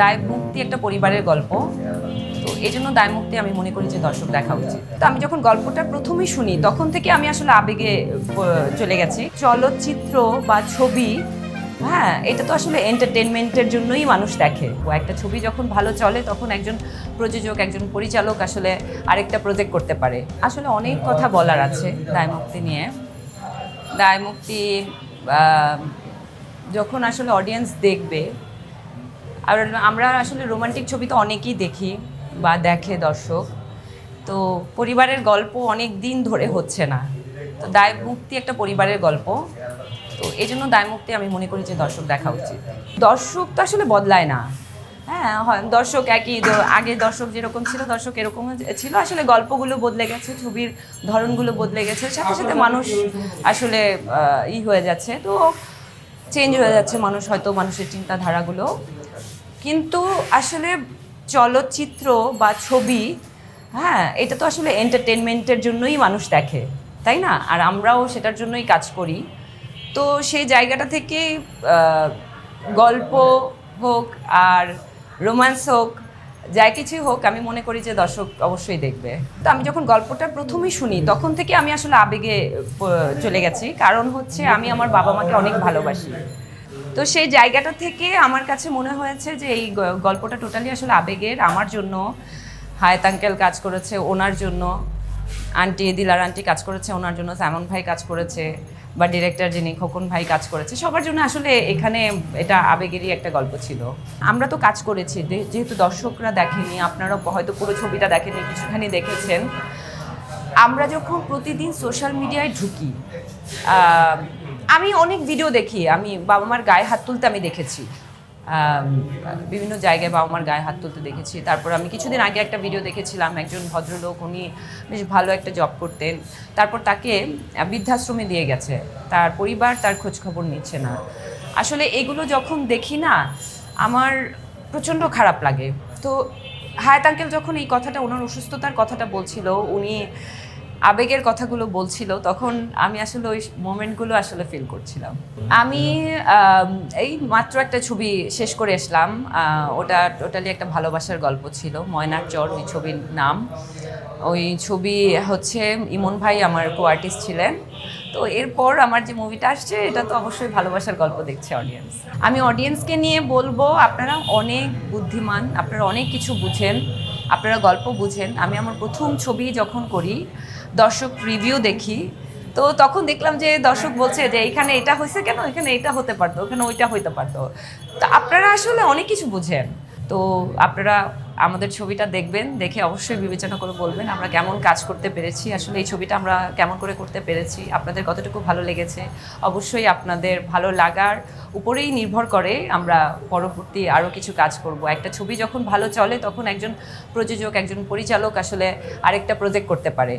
দায়মুক্তি একটা পরিবারের গল্প। তো এই জন্য দায়মুক্তি আমি মনে করি যে দর্শক দেখা উচিত। তো আমি যখন গল্পটা প্রথমেই শুনি তখন থেকে আমি আসলে আবেগে চলে গেছি। চলচ্চিত্র বা ছবি, হ্যাঁ, এটা তো আসলে এন্টারটেনমেন্টের জন্যই মানুষ দেখে। একটা ছবি যখন ভালো চলে তখন একজন প্রযোজক, একজন পরিচালক আসলে আরেকটা প্রজেক্ট করতে পারে। আসলে অনেক কথা বলার আছে দায়মুক্তি নিয়ে। দায়মুক্তি যখন আসলে অডিয়েন্স দেখবে, আর আমরা আসলে রোমান্টিক ছবি তো অনেকেই দেখি বা দেখে দর্শক, তো পরিবারের গল্প অনেক দিন ধরে হচ্ছে না। তো দায়মুক্তি একটা পরিবারের গল্প। তো এই জন্য দায়মুক্তি আমি মনে করি যে দর্শক দেখা উচিত। দর্শক তো আসলে বদলায় না, হ্যাঁ, দর্শক একই, আগে দর্শক যেরকম ছিল দর্শক এরকম ছিল। আসলে গল্পগুলো বদলে গেছে, ছবির ধরনগুলো বদলে গেছে, সাথে সাথে মানুষ আসলে হয়ে যাচ্ছে, তো চেঞ্জ হয়ে যাচ্ছে মানুষ, হয়তো মানুষের চিন্তাধারাগুলো। কিন্তু আসলে চলচ্চিত্র বা ছবি, হ্যাঁ, এটা তো আসলে এন্টারটেনমেন্টের জন্যই মানুষ দেখে, তাই না? আর আমরাও সেটার জন্যই কাজ করি। তো সেই জায়গাটা থেকে গল্প হোক আর রোম্যান্স হোক, যাই কিছুই হোক, আমি মনে করি যে দর্শক অবশ্যই দেখবে। তো আমি যখন গল্পটা প্রথমেই শুনি তখন থেকে আমি আসলে আবেগে চলে গেছি। কারণ হচ্ছে আমি আমার বাবা মাকে অনেক ভালোবাসি। তো সেই জায়গাটা থেকে আমার কাছে মনে হয়েছে যে এই গল্পটা টোটালি আসলে আবেগের। আমার জন্য হায়াত আঙ্কেল কাজ করেছে, ওনার জন্য আন্টি, দিলার আন্টি কাজ করেছে, ওনার জন্য সাইমন ভাই কাজ করেছে, বা ডিরেক্টর যিনি খোকন ভাই কাজ করেছে, সবার জন্য আসলে এখানে এটা আবেগেরই একটা গল্প ছিল। আমরা তো কাজ করেছি, যেহেতু দর্শকরা দেখেনি, আপনারা হয়তো পুরো ছবিটা দেখেনি, কিছুখানি দেখেছেন। আমরা যখন প্রতিদিন সোশ্যাল মিডিয়ায় ঢুকি, আমি অনেক ভিডিও দেখি, আমি বাবা মার গায়ে হাত তুলতে আমি দেখেছি, বিভিন্ন জায়গায় বাবা মার গায়ে হাত তুলতে দেখেছি। তারপর আমি কিছুদিন আগে একটা ভিডিও দেখেছিলাম, একজন ভদ্রলোক, উনি বেশ ভালো একটা জব করতেন, তারপর তাকে বৃদ্ধাশ্রমে দিয়ে গেছে, তার পরিবার তার খোঁজখবর নিচ্ছে না। আসলে এগুলো যখন দেখি না, আমার প্রচণ্ড খারাপ লাগে। তো হায়াত আঙ্কেল যখন এই কথাটা, ওনার অসুস্থতার কথাটা বলছিল, উনি আবেগের কথাগুলো বলছিল, তখন আমি আসলে ওই মোমেন্টগুলো আসলে ফিল করছিলাম। আমি এই মাত্র একটা ছবি শেষ করে আসলাম, ওটা টোটালি একটা ভালোবাসার গল্প ছিল, ময়নার চর ওই ছবির নাম। ওই ছবি হচ্ছে ইমন ভাই আমার কো আর্টিস্ট ছিলেন। তো এরপর আমার যে মুভিটা আসছে, এটা তো অবশ্যই ভালোবাসার গল্প দেখছে অডিয়েন্স। আমি অডিয়েন্সকে নিয়ে বলবো, আপনারা অনেক বুদ্ধিমান, আপনারা অনেক কিছু বুঝেন, আপনারা গল্প বুঝেন। আমি আমার প্রথম ছবি যখন করি, দর্শক রিভিউ দেখি, তো তখন দেখলাম যে দর্শক বলছে যে এখানে এটা হয়েছে কেন, এখানে এটা হতে পারতো, এখানে ওইটা হইতে পারতো। তো আপনারা আসলে অনেক কিছু বুঝেন। তো আপনারা আমাদের ছবিটা দেখবেন, দেখে অবশ্যই বিবেচনা করে বলবেন আমরা কেমন কাজ করতে পেরেছি, আসলে এই ছবিটা আমরা কেমন করে করতে পেরেছি, আপনাদের কতটুকু ভালো লেগেছে। অবশ্যই আপনাদের ভালো লাগার উপরেই নির্ভর করে আমরা পরবর্তী আরও কিছু কাজ করব। একটা ছবি যখন ভালো চলে তখন একজন প্রযোজক, একজন পরিচালক আসলে আরেকটা প্রজেক্ট করতে পারে।